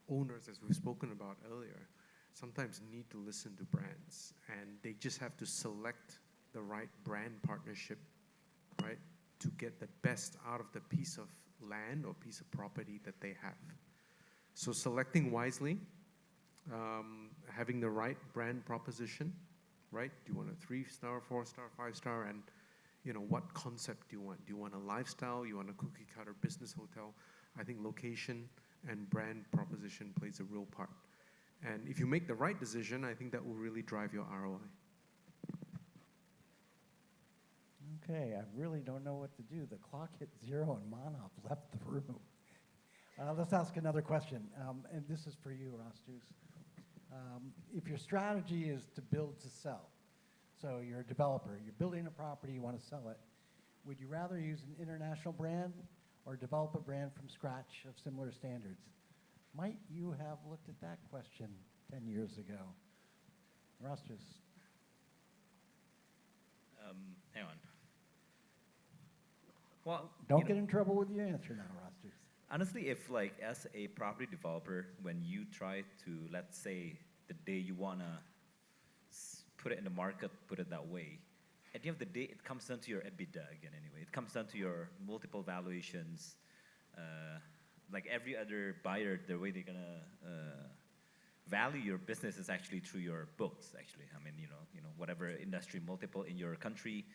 owners, as we've spoken about earlier, sometimes need to listen to brands, and they just have to select the right brand partnership, right, to get the best out of the piece of land or piece of property that they have. So selecting wisely, having the right brand proposition, right? Do you want a 3-star, 4-star, 5-star, and what concept do you want? Do you want a lifestyle? You want a cookie cutter business hotel? I think location and brand proposition plays a real part. And if you make the right decision, I think that will really drive your ROI. Okay, I really don't know what to do. The clock hit 0 and Manov left the room. Let's ask another question, and this is for you, Erastus. If your strategy is to build to sell, so you're a developer, you're building a property, you want to sell it, would you rather use an international brand or develop a brand from scratch of similar standards? Might you have looked at that question 10 years ago? Erastus. Hang on. Well, don't get in trouble with your answer now, Erastus. Honestly, if as a property developer, when you try to, let's say, the day you wanna put it in the market, put it that way, at the end of the day, it comes down to your EBITDA again anyway. It comes down to your multiple valuations. Like every other buyer, the way they're gonna value your business is actually through your books, actually. I mean, whatever industry multiple in your country,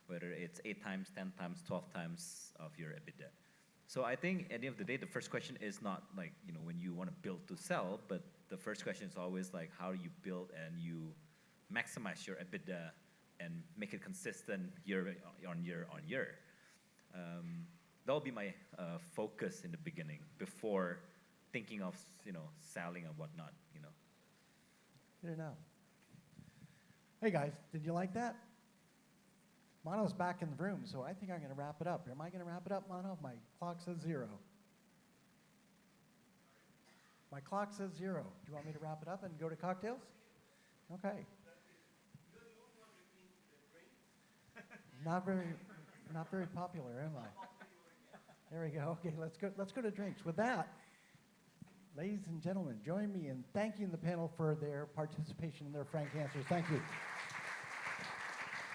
whether it's 8 times, 10 times, 12 times of your EBITDA. So I think at the end of the day, the first question is not when you want to build to sell, but the first question is always how do you build and you maximize your EBITDA and make it consistent year on year on year. That'll be my focus in the beginning before thinking of selling and whatnot. Good enough. Hey guys, did you like that? Manov's back in the room, so I think I'm going to wrap it up. Am I going to wrap it up, Mano? My clock says 0. My clock says 0. Do you want me to wrap it up and go to cocktails? Okay. Not very popular, am I? There we go. Okay, let's go to drinks. With that, ladies and gentlemen, join me in thanking the panel for their participation and their frank answers. Thank you.